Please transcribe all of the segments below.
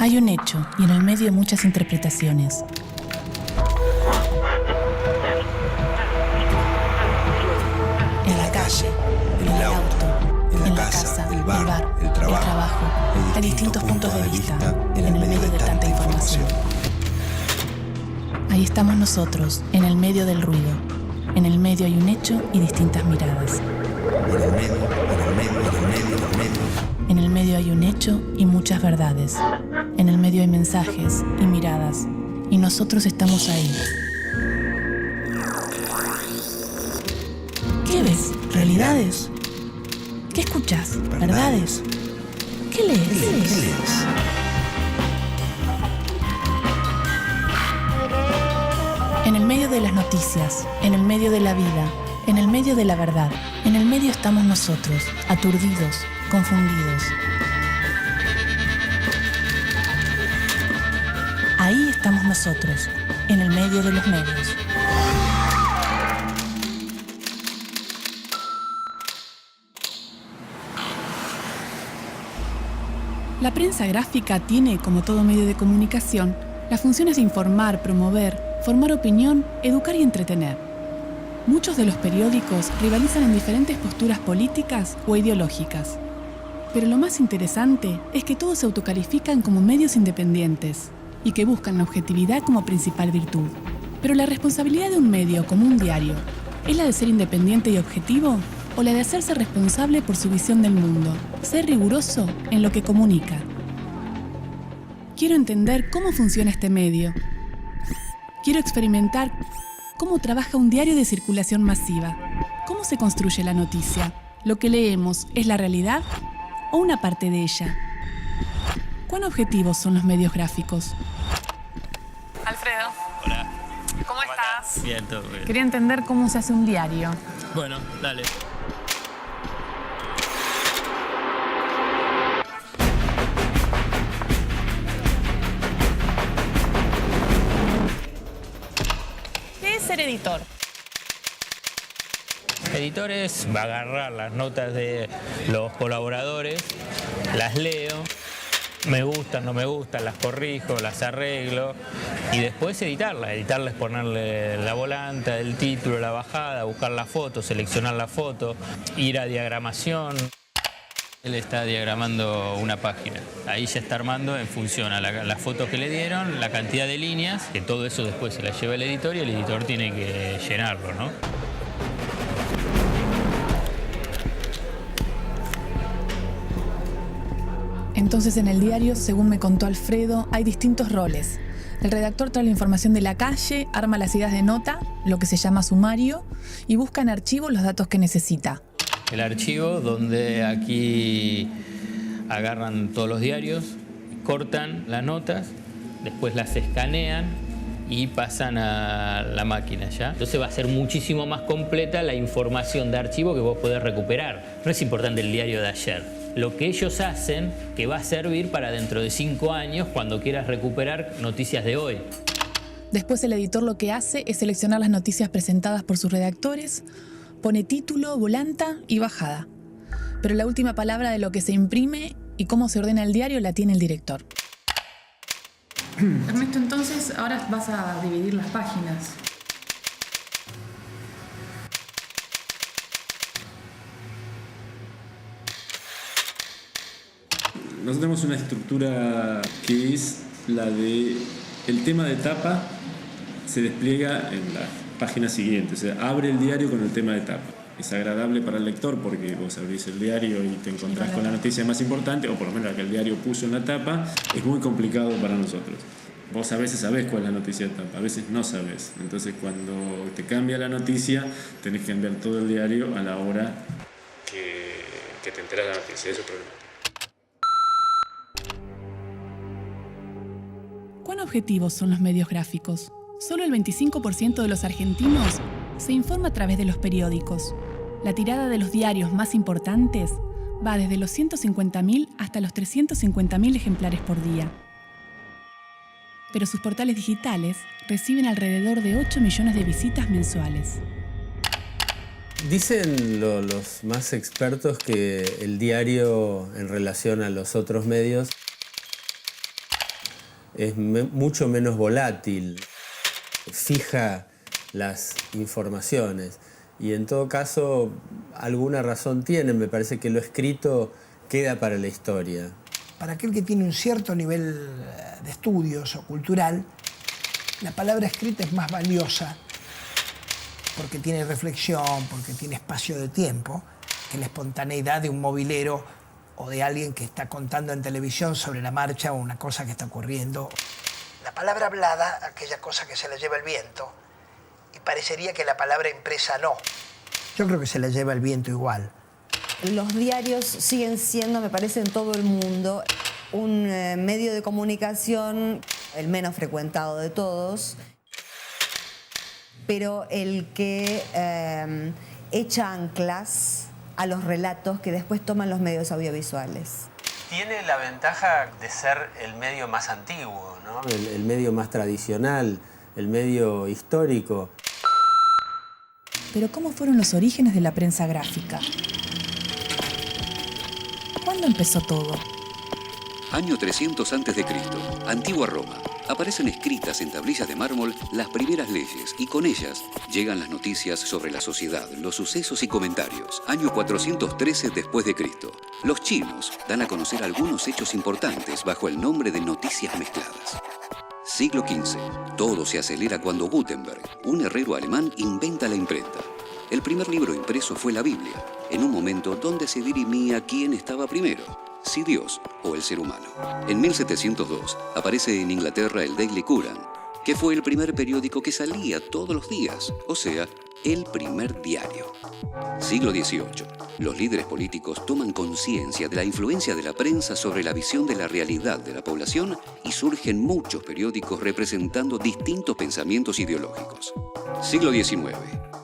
Hay un hecho y en el medio muchas interpretaciones. En la calle, en el auto, en la casa, el bar, el trabajo. Hay distintos puntos de vista en el medio de tanta información. Ahí estamos nosotros, en el medio del ruido. En el medio hay un hecho y distintas miradas. En el medio hay un hecho y muchas verdades. En el medio hay mensajes y miradas. Y nosotros estamos ahí. ¿Qué ves? ¿Realidades? ¿Qué escuchas? ¿Verdades? ¿Qué lees? En el medio de las noticias, en el medio de la vida, en el medio de la verdad, en el medio estamos nosotros, aturdidos, confundidos. Ahí estamos nosotros, en el medio de los medios. La prensa gráfica tiene, como todo medio de comunicación, las funciones de informar, promover, formar opinión, educar y entretener. Muchos de los periódicos rivalizan en diferentes posturas políticas o ideológicas. Pero lo más interesante es que todos se autocalifican como medios independientes y que buscan la objetividad como principal virtud. Pero la responsabilidad de un medio como un diario, ¿es la de ser independiente y objetivo o la de hacerse responsable por su visión del mundo, ser riguroso en lo que comunica? Quiero entender cómo funciona este medio. Quiero experimentar cómo trabaja un diario de circulación masiva. ¿Cómo se construye la noticia? ¿Lo que leemos es la realidad o una parte de ella? ¿Cuán objetivos son los medios gráficos? Alfredo. Hola. ¿Cómo estás? Bien, todo bien. Quería entender cómo se hace un diario. Bueno, dale. ¿Qué es ser editor? Editores va a agarrar las notas de los colaboradores, las leo, me gustan, no me gustan, las corrijo, las arreglo y después editarlas. Editarlas es ponerle la volanta, el título, la bajada, buscar la foto, seleccionar la foto, ir a diagramación. Él está diagramando una página. Ahí ya está armando en función a las fotos que le dieron, la cantidad de líneas, que todo eso después se la lleva el editor y el editor tiene que llenarlo, ¿no? Entonces en el diario, según me contó Alfredo, hay distintos roles. El redactor trae la información de la calle, arma las ideas de nota, lo que se llama sumario, y busca en archivo los datos que necesita. El archivo donde aquí agarran todos los diarios, cortan las notas, después las escanean y pasan a la máquina ya. Entonces va a ser muchísimo más completa la información de archivo que vos podés recuperar. No es importante el diario de ayer. Lo que ellos hacen que va a servir para dentro de 5 años cuando quieras recuperar noticias de hoy. Después el editor lo que hace es seleccionar las noticias presentadas por sus redactores, pone título, volanta y bajada. Pero la última palabra de lo que se imprime y cómo se ordena el diario la tiene el director. Ernesto, entonces ahora vas a dividir las páginas. Nosotros tenemos una estructura que es la de el tema de tapa se despliega en la página siguiente, o sea, abre el diario con el tema de tapa. Es agradable para el lector porque vos abrís el diario y te encontrás con la noticia más importante, o por lo menos la que el diario puso en la tapa. Es muy complicado para nosotros. Vos a veces sabés cuál es la noticia de tapa, a veces no sabés. Entonces cuando te cambia la noticia, tenés que enviar todo el diario a la hora que te enterás de la noticia. Eso es problema. ¿Cuán objetivos son los medios gráficos? Solo el 25% de los argentinos se informa a través de los periódicos. La tirada de los diarios más importantes va desde los 150.000 hasta los 350.000 ejemplares por día. Pero sus portales digitales reciben alrededor de 8 millones de visitas mensuales. Dicen los más expertos que el diario en relación a los otros medios es mucho menos volátil, fija las informaciones y en todo caso alguna razón tiene. Me parece que lo escrito queda para la historia. Para aquel que tiene un cierto nivel de estudios o cultural, la palabra escrita es más valiosa porque tiene reflexión, porque tiene espacio de tiempo, que la espontaneidad de un movilero o de alguien que está contando en televisión sobre la marcha o una cosa que está ocurriendo. La palabra hablada, aquella cosa que se la lleva el viento, y parecería que la palabra impresa no. Yo creo que se la lleva el viento igual. Los diarios siguen siendo, me parece, en todo el mundo, un medio de comunicación, el menos frecuentado de todos, pero el que echa anclas a los relatos que después toman los medios audiovisuales. Tiene la ventaja de ser el medio más antiguo, ¿no? El medio más tradicional, el medio histórico. Pero ¿cómo fueron los orígenes de la prensa gráfica? ¿Cuándo empezó todo? Año 300 a.C., antigua Roma. Aparecen escritas en tablillas de mármol las primeras leyes y con ellas llegan las noticias sobre la sociedad, los sucesos y comentarios. Año 413 después de Cristo. Los chinos dan a conocer algunos hechos importantes bajo el nombre de noticias mezcladas. Siglo XV. Todo se acelera cuando Gutenberg, un herrero alemán, inventa la imprenta. El primer libro impreso fue la Biblia, en un momento donde se dirimía quién estaba primero, si Dios o el ser humano. En 1702 aparece en Inglaterra el Daily Courant, que fue el primer periódico que salía todos los días, o sea, el primer diario. Siglo XVIII. Los líderes políticos toman conciencia de la influencia de la prensa sobre la visión de la realidad de la población y surgen muchos periódicos representando distintos pensamientos ideológicos. Siglo XIX.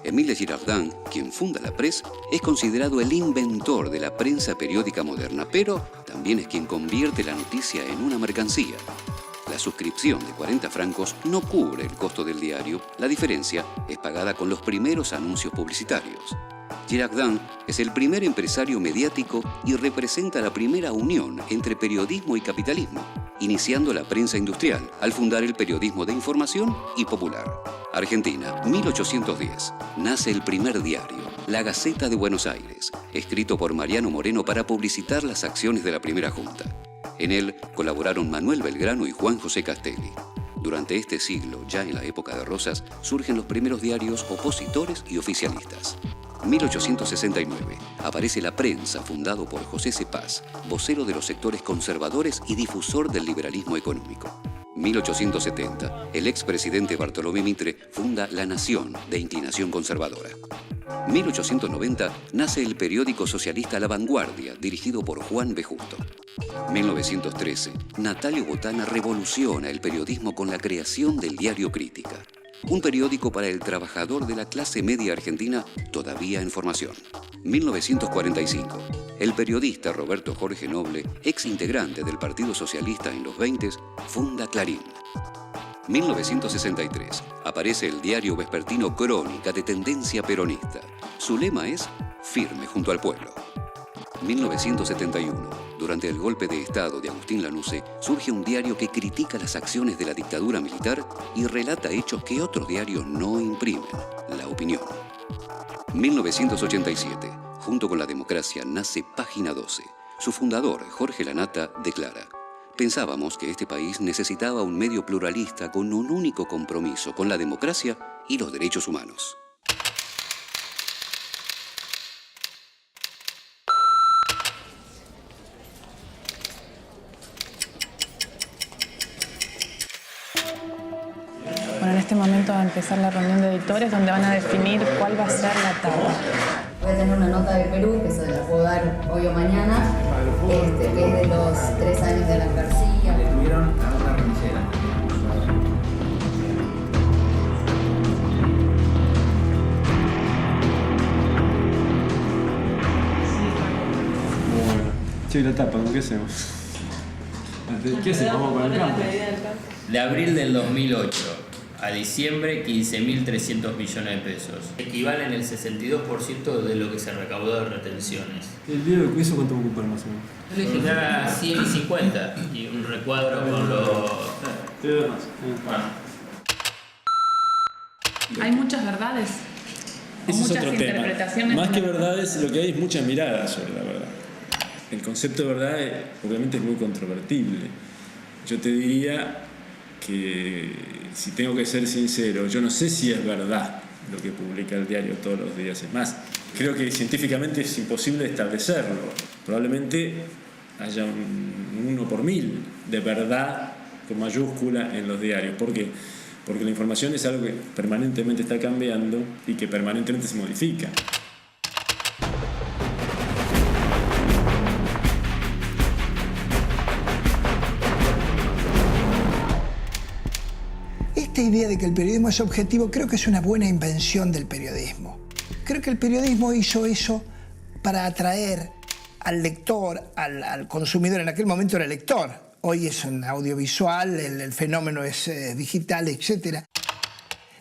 Émile Girardin, quien funda la Presse, es considerado el inventor de la prensa periódica moderna, pero también es quien convierte la noticia en una mercancía. La suscripción de 40 francos no cubre el costo del diario, la diferencia es pagada con los primeros anuncios publicitarios. Girardin es el primer empresario mediático y representa la primera unión entre periodismo y capitalismo, iniciando la prensa industrial al fundar el periodismo de información y popular. Argentina, 1810. Nace el primer diario, La Gaceta de Buenos Aires, escrito por Mariano Moreno para publicitar las acciones de la primera junta. En él colaboraron Manuel Belgrano y Juan José Castelli. Durante este siglo, ya en la época de Rosas, surgen los primeros diarios opositores y oficialistas. 1869. Aparece La Prensa, fundado por José Cepaz, vocero de los sectores conservadores y difusor del liberalismo económico. 1870. El expresidente Bartolomé Mitre funda La Nación, de inclinación conservadora. 1890. Nace el periódico socialista La Vanguardia, dirigido por Juan B. Justo. 1913. Natalio Botana revoluciona el periodismo con la creación del diario Crítica, un periódico para el trabajador de la clase media argentina todavía en formación. 1945. El periodista Roberto Jorge Noble, ex integrante del Partido Socialista en los 20s, funda Clarín. 1963. Aparece el diario vespertino Crónica, de tendencia peronista. Su lema es Firme junto al pueblo. 1971. Durante el golpe de Estado de Agustín Lanusse, surge un diario que critica las acciones de la dictadura militar y relata hechos que otros diarios no imprimen, La Opinión. 1987. Junto con la democracia nace Página 12. Su fundador, Jorge Lanata, declara: pensábamos que este país necesitaba un medio pluralista con un único compromiso con la democracia y los derechos humanos. Bueno, en este momento va a empezar la reunión de editores donde van a definir cuál va a ser la tapa. Voy a tener una nota de Perú, que se la puedo dar hoy o mañana, que es de los 3 años de Alan García. Detuvieron a una remisera. Bueno. Che, la tapa, ¿con qué hacemos? ¿Qué hacemos? Vamos con el campo. De abril del 2008 a diciembre, 15.300 millones de pesos. Equivalen el 62% de lo que se recaudó de retenciones. ¿El diario de juicio cuánto va a ocupar más o menos? Era 100 y 50 y un recuadro con los Hay muchas verdades. Ese es muchas otro tema. interpretaciones. Más que verdades, lo que hay es muchas miradas sobre la verdad. El concepto de verdad obviamente es muy controvertible. Yo te diría que, si tengo que ser sincero, yo no sé si es verdad lo que publica el diario todos los días. Es más, creo que científicamente es imposible establecerlo. Probablemente haya un 1 por 1000 de verdad con mayúscula en los diarios. ¿Por qué? Porque la información es algo que permanentemente está cambiando y que permanentemente se modifica. Esta idea de que el periodismo es objetivo creo que es una buena invención del periodismo. Creo que el periodismo hizo eso para atraer al lector, al consumidor. En aquel momento era lector, hoy es un audiovisual, el fenómeno es digital, etc.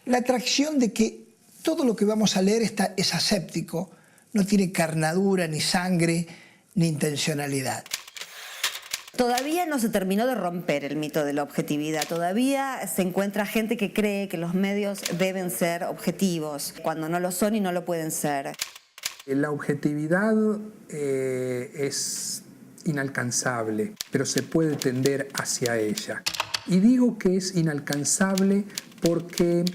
La atracción de que todo lo que vamos a leer es aséptico, no tiene carnadura, ni sangre, ni intencionalidad. Todavía no se terminó de romper el mito de la objetividad. Todavía se encuentra gente que cree que los medios deben ser objetivos, cuando no lo son y no lo pueden ser. La objetividad es inalcanzable, pero se puede tender hacia ella. Y digo que es inalcanzable porque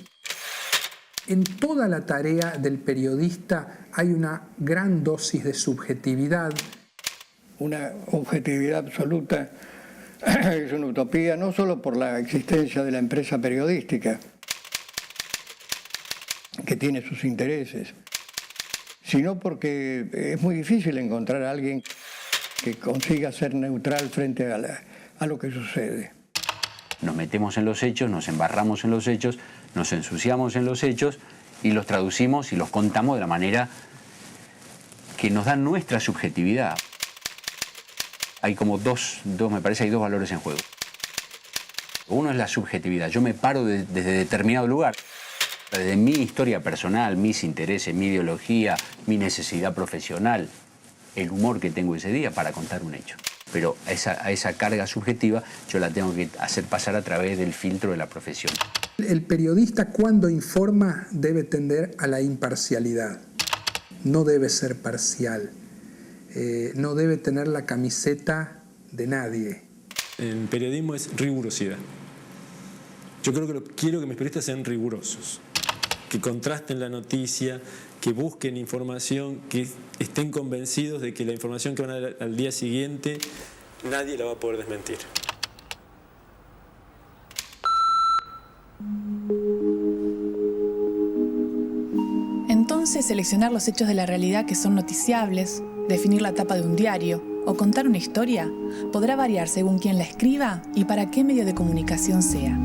en toda la tarea del periodista hay una gran dosis de subjetividad. Una objetividad absoluta es una utopía, no solo por la existencia de la empresa periodística, que tiene sus intereses, sino porque es muy difícil encontrar a alguien que consiga ser neutral frente a lo que sucede. Nos metemos en los hechos, nos embarramos en los hechos, nos ensuciamos en los hechos y los traducimos y los contamos de la manera que nos da nuestra subjetividad. Hay como me parece, hay dos valores en juego. Uno es la subjetividad. Yo me paro desde determinado lugar, desde mi historia personal, mis intereses, mi ideología, mi necesidad profesional, el humor que tengo ese día para contar un hecho. Pero a esa carga subjetiva yo la tengo que hacer pasar a través del filtro de la profesión. El periodista, cuando informa, debe tender a la imparcialidad. No debe ser parcial. No debe tener la camiseta de nadie. En periodismo es rigurosidad. Yo creo que quiero que mis periodistas sean rigurosos, que contrasten la noticia, que busquen información, que estén convencidos de que la información que van a dar al día siguiente nadie la va a poder desmentir. Entonces, seleccionar los hechos de la realidad que son noticiables, definir la tapa de un diario o contar una historia podrá variar según quién la escriba y para qué medio de comunicación sea.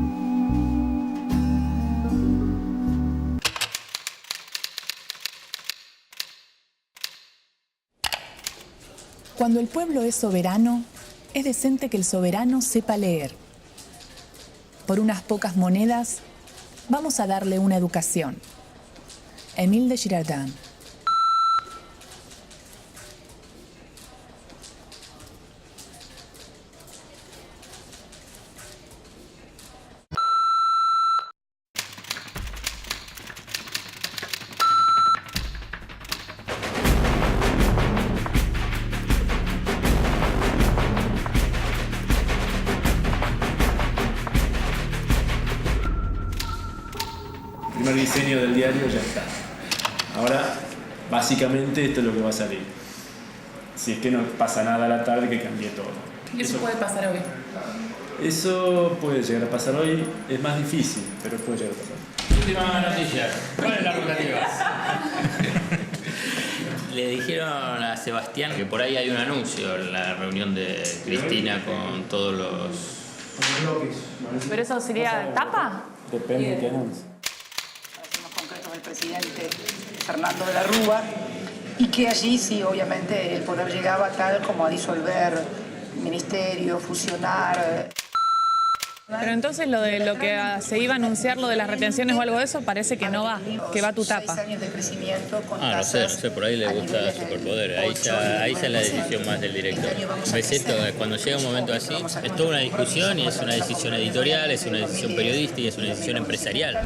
Cuando el pueblo es soberano, es decente que el soberano sepa leer. Por unas pocas monedas, vamos a darle una educación. Émile de Girardin. El primer diseño del diario ya está. Ahora, básicamente, esto es lo que va a salir. Si es que no pasa nada a la tarde, que cambie todo. ¿Y eso puede pasar hoy? Eso puede llegar a pasar hoy. Es más difícil, pero puede llegar a pasar. Última noticia. ¿Cuál es la rotativa? Le dijeron a Sebastián que por ahí hay un anuncio en la reunión de Cristina con todos los... ¿Pero eso sería tapa? Depende de qué anuncio. Los concretos del presidente Fernando de la Rúa, y que allí sí, obviamente, el poder llegaba tal como a disolver ministerio, fusionar. Pero entonces lo que se iba a anunciar, lo de las retenciones o algo de eso, parece que no va, que va a tu tapa. No sé, por ahí le gusta superpoder. Ahí ya es la decisión más del director. Cuando llega un momento así, es toda una discusión y es una decisión editorial, es una decisión periodística y es una decisión empresarial.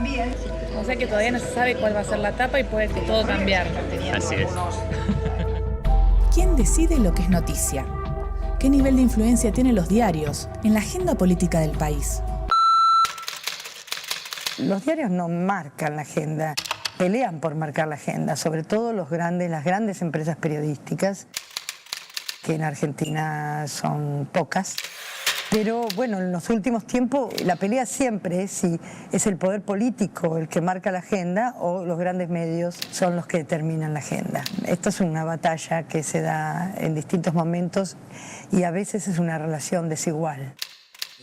O sea que todavía no se sabe cuál va a ser la tapa y puede todo cambiar. Así es. ¿Quién decide lo que es noticia? ¿Qué nivel de influencia tienen los diarios en la agenda política del país? Los diarios no marcan la agenda, pelean por marcar la agenda, sobre todo las grandes empresas periodísticas, que en Argentina son pocas. Pero bueno, en los últimos tiempos la pelea siempre es si es el poder político el que marca la agenda o los grandes medios son los que determinan la agenda. Esto es una batalla que se da en distintos momentos y a veces es una relación desigual.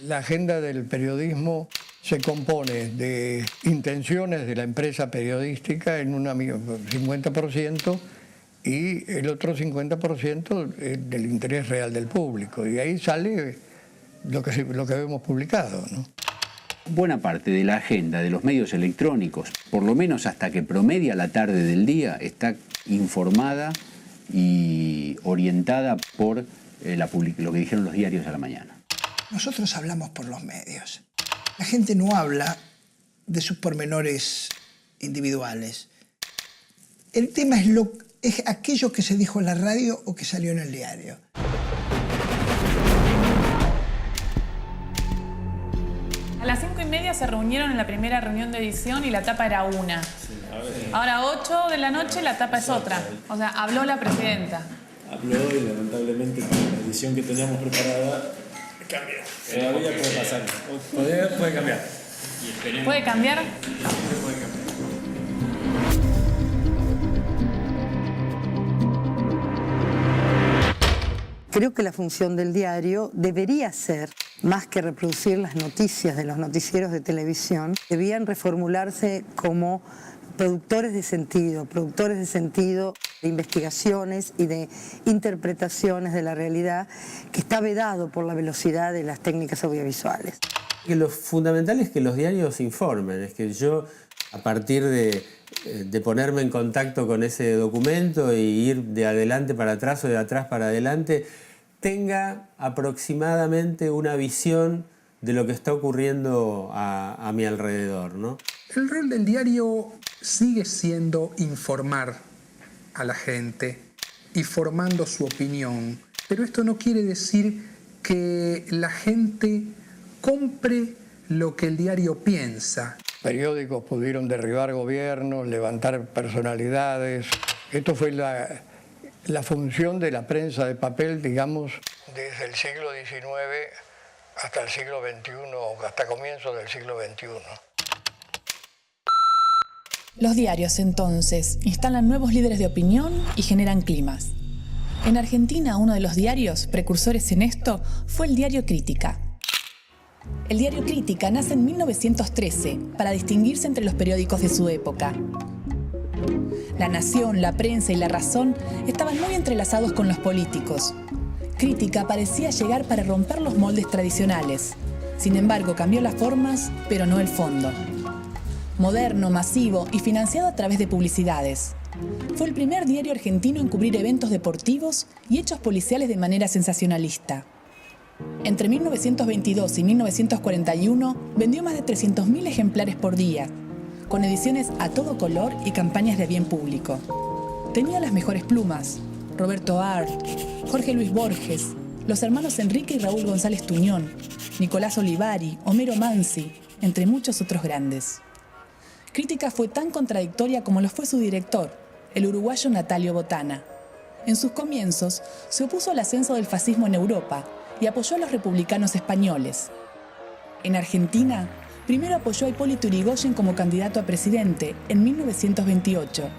La agenda del periodismo se compone de intenciones de la empresa periodística en un 50% y el otro 50% del interés real del público. Y ahí sale lo que hemos publicado, ¿no? Buena parte de la agenda de los medios electrónicos, por lo menos hasta que promedia la tarde del día, está informada y orientada por lo que dijeron los diarios a la mañana. Nosotros hablamos por los medios. La gente no habla de sus pormenores individuales. El tema es aquello que se dijo en la radio o que salió en el diario. A las 5:30 se reunieron en la primera reunión de edición y la tapa era una. Ahora 8 de la noche la tapa es otra. O sea, habló la presidenta. Habló y lamentablemente la edición que teníamos preparada cambió. Todavía puede pasar. Puede cambiar. ¿Puede cambiar? Puede cambiar. Creo que la función del diario debería ser, más que reproducir las noticias de los noticieros de televisión, debían reformularse como productores de sentido de investigaciones y de interpretaciones de la realidad que está vedado por la velocidad de las técnicas audiovisuales. Lo fundamental es que los diarios informen, es que yo a partir de ponerme en contacto con ese documento y ir de adelante para atrás o de atrás para adelante, tenga aproximadamente una visión de lo que está ocurriendo a mi alrededor, ¿no? El rol del diario sigue siendo informar a la gente y formando su opinión, pero esto no quiere decir que la gente compre lo que el diario piensa. Periódicos pudieron derribar gobiernos, levantar personalidades. Esto fue la función de la prensa de papel, digamos, desde el siglo XIX hasta el siglo XXI, hasta comienzos del siglo XXI. Los diarios, entonces, instalan nuevos líderes de opinión y generan climas. En Argentina, uno de los diarios precursores en esto fue el diario Crítica. El diario Crítica nace en 1913 para distinguirse entre los periódicos de su época. La Nación, la prensa y la razón estaban muy entrelazados con los políticos. Crítica parecía llegar para romper los moldes tradicionales. Sin embargo, cambió las formas, pero no el fondo. Moderno, masivo y financiado a través de publicidades. Fue el primer diario argentino en cubrir eventos deportivos y hechos policiales de manera sensacionalista. Entre 1922 y 1941 vendió más de 300.000 ejemplares por día, con ediciones a todo color y campañas de bien público. Tenía las mejores plumas: Roberto Art, Jorge Luis Borges, los hermanos Enrique y Raúl González Tuñón, Nicolás Olivari, Homero Mansi, entre muchos otros grandes. Crítica fue tan contradictoria como lo fue su director, el uruguayo Natalio Botana. En sus comienzos, se opuso al ascenso del fascismo en Europa y apoyó a los republicanos españoles. En Argentina, primero apoyó a Hipólito Yrigoyen como candidato a presidente en 1928,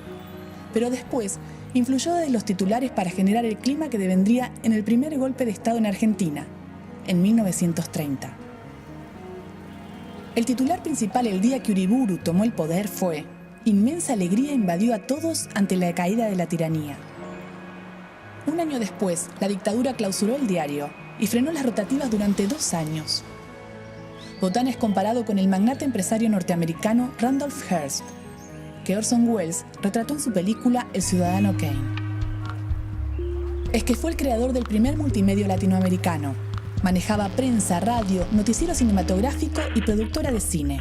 pero después influyó desde los titulares para generar el clima que devendría en el primer golpe de Estado en Argentina, en 1930. El titular principal el día que Uriburu tomó el poder fue: inmensa alegría invadió a todos ante la caída de la tiranía. Un año después, la dictadura clausuró el diario y frenó las rotativas durante 2 años. Botán es comparado con el magnate empresario norteamericano Randolph Hearst, que Orson Welles retrató en su película El Ciudadano Kane. Es que fue el creador del primer multimedio latinoamericano. Manejaba prensa, radio, noticiero cinematográfico y productora de cine.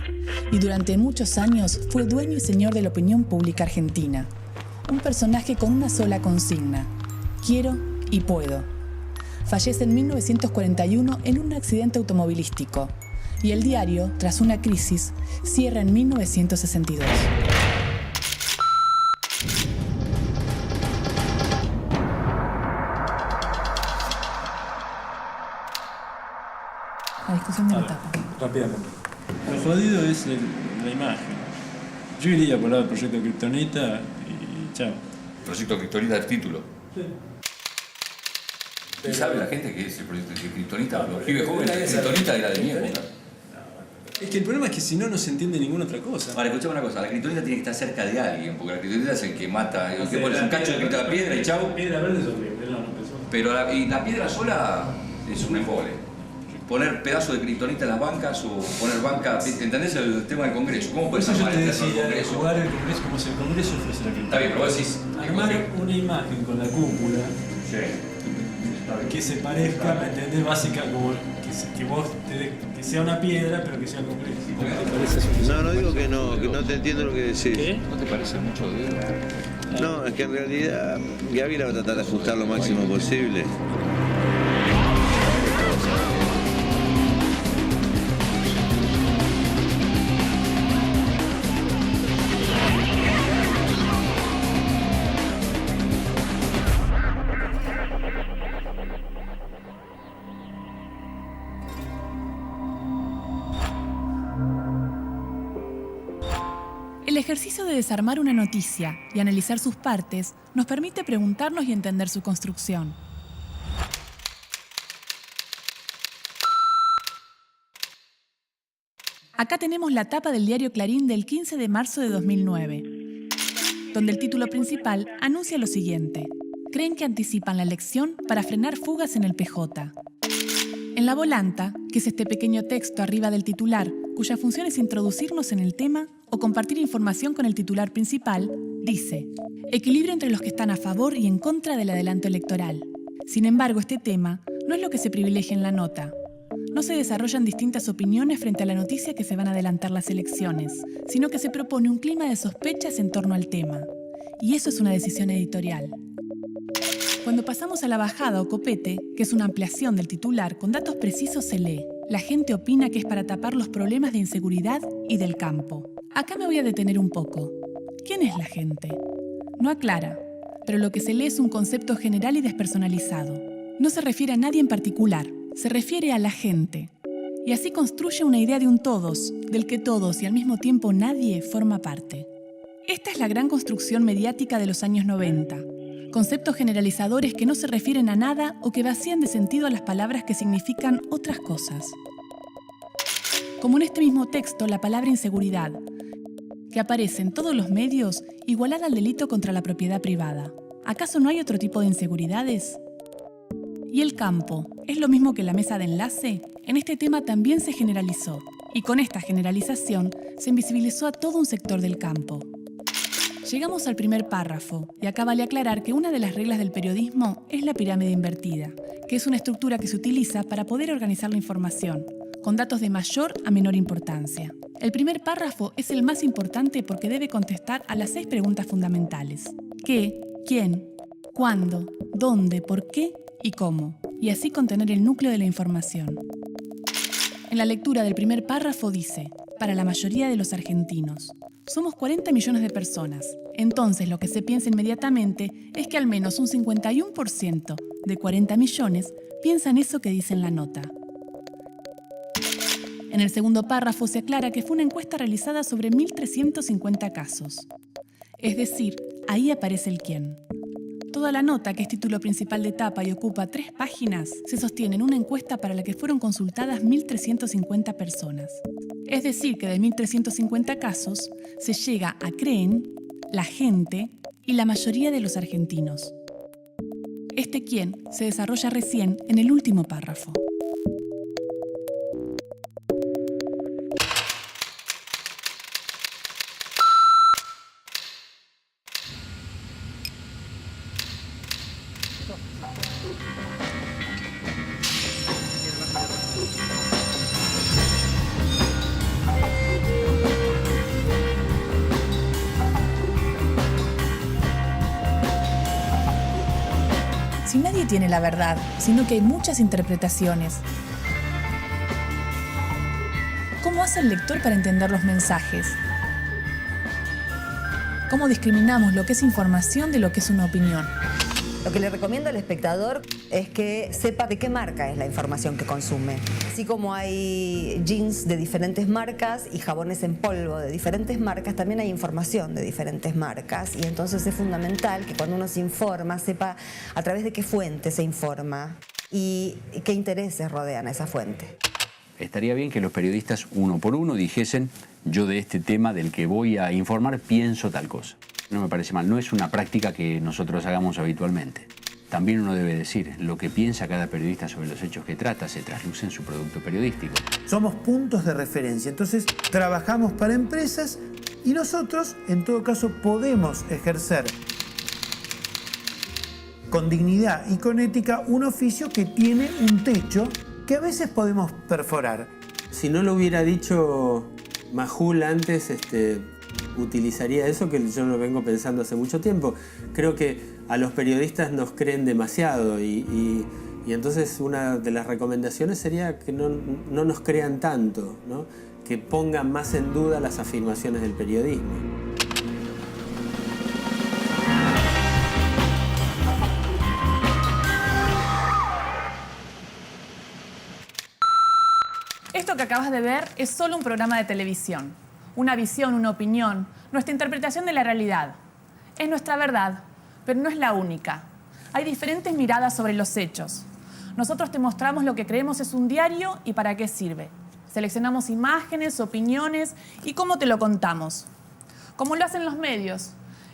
Y durante muchos años fue dueño y señor de la opinión pública argentina. Un personaje con una sola consigna: quiero y puedo. Fallece en 1941 en un accidente automovilístico. Y el diario, tras una crisis, cierra en 1962. La discusión de la tapa. Rápidamente. Lo jodido es la imagen. Yo iría por el lado del proyecto Kryptonita y chao. Proyecto Kryptonita es título. Sí. ¿Y sabe la gente que es el proyecto de Kryptonita? Los pibes jóvenes, Kryptonita era de mi época. Es que el problema es que si no, no se entiende ninguna otra cosa. Ahora, escuchame una cosa, la Kryptonita tiene que estar cerca de alguien, porque la Kryptonita es el que mata, el que pones un cacho de Kryptonita a la piedra y chau. Piedra verde es horrible, no pensó. Pero la piedra sola es un embole. Poner pedazos de Kryptonita en las bancas o poner banca, ¿entendés el tema del Congreso? ¿Cómo puedes armar el tema del Congreso? Jugar el Congreso como si el Congreso fuese la Kryptonita. Está bien, pero vos decís... Armar una imagen con la cúpula. Sí. Que se parezca, ¿me entendés? Básica, como que vos que sea una piedra, pero que sea Congreso. No digo que no te entiendo lo que decís. ¿Qué? ¿No te parece mucho, Diego? No, es que en realidad Gaby la va a tratar de ajustar lo máximo posible. El ejercicio de desarmar una noticia y analizar sus partes nos permite preguntarnos y entender su construcción. Acá tenemos la tapa del diario Clarín del 15 de marzo de 2009, donde el título principal anuncia lo siguiente: creen que anticipan la elección para frenar fugas en el PJ. En la volanta, que es este pequeño texto arriba del titular, cuya función es introducirnos en el tema o compartir información con el titular principal, dice: equilibrio entre los que están a favor y en contra del adelanto electoral. Sin embargo, este tema no es lo que se privilegia en la nota. No se desarrollan distintas opiniones frente a la noticia que se van a adelantar las elecciones, sino que se propone un clima de sospechas en torno al tema. Y eso es una decisión editorial. Cuando pasamos a la bajada o copete, que es una ampliación del titular con datos precisos, se lee: la gente opina que es para tapar los problemas de inseguridad y del campo. Acá me voy a detener un poco. ¿Quién es la gente? No aclara, pero lo que se lee es un concepto general y despersonalizado. No se refiere a nadie en particular, se refiere a la gente. Y así construye una idea de un todos, del que todos y al mismo tiempo nadie forma parte. Esta es la gran construcción mediática de los años 90. Conceptos generalizadores que no se refieren a nada o que vacían de sentido a las palabras que significan otras cosas. Como en este mismo texto, la palabra inseguridad, que aparece en todos los medios igualada al delito contra la propiedad privada. ¿Acaso no hay otro tipo de inseguridades? ¿Y el campo? ¿Es lo mismo que la mesa de enlace? En este tema también se generalizó, y con esta generalización se invisibilizó a todo un sector del campo. Llegamos al primer párrafo, y acá vale aclarar que una de las reglas del periodismo es la pirámide invertida, que es una estructura que se utiliza para poder organizar la información, con datos de mayor a menor importancia. El primer párrafo es el más importante porque debe contestar a las 6 preguntas fundamentales: ¿qué?, ¿quién?, ¿cuándo?, ¿dónde?, ¿por qué? Y cómo, y así contener el núcleo de la información. En la lectura del primer párrafo dice: para la mayoría de los argentinos. Somos 40 millones de personas. Entonces lo que se piensa inmediatamente es que al menos un 51% de 40 millones piensan eso que dice en la nota. En el segundo párrafo se aclara que fue una encuesta realizada sobre 1.350 casos. Es decir, ahí aparece el quién. Toda la nota, que es título principal de tapa y ocupa 3 páginas, se sostiene en una encuesta para la que fueron consultadas 1.350 personas. Es decir, que de 1.350 casos se llega a creen, la gente y la mayoría de los argentinos. Este quién se desarrolla recién en el último párrafo. Si nadie tiene la verdad, sino que hay muchas interpretaciones, ¿cómo hace el lector para entender los mensajes? ¿Cómo discriminamos lo que es información de lo que es una opinión? Lo que le recomiendo al espectador es que sepa de qué marca es la información que consume. Así como hay jeans de diferentes marcas y jabones en polvo de diferentes marcas, también hay información de diferentes marcas. Y entonces es fundamental que cuando uno se informa, sepa a través de qué fuente se informa y qué intereses rodean a esa fuente. Estaría bien que los periodistas, uno por uno, dijesen: yo de este tema del que voy a informar pienso tal cosa. No me parece mal, no es una práctica que nosotros hagamos habitualmente. También uno debe decir, lo que piensa cada periodista sobre los hechos que trata se trasluce en su producto periodístico. Somos puntos de referencia, entonces trabajamos para empresas y nosotros, en todo caso, podemos ejercer con dignidad y con ética un oficio que tiene un techo que a veces podemos perforar. Si no lo hubiera dicho Majul antes, utilizaría eso que yo lo vengo pensando hace mucho tiempo. Creo que a los periodistas nos creen demasiado y entonces una de las recomendaciones sería que no nos crean tanto, ¿no? Que pongan más en duda las afirmaciones del periodismo. Esto que acabas de ver es solo un programa de televisión. Una visión, una opinión, nuestra interpretación de la realidad. Es nuestra verdad, pero no es la única. Hay diferentes miradas sobre los hechos. Nosotros te mostramos lo que creemos es un diario y para qué sirve. Seleccionamos imágenes, opiniones y cómo te lo contamos. Como lo hacen los medios,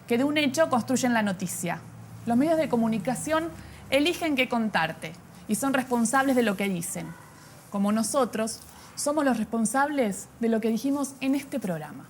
que de un hecho construyen la noticia. Los medios de comunicación eligen qué contarte y son responsables de lo que dicen. Como nosotros, somos los responsables de lo que dijimos en este programa.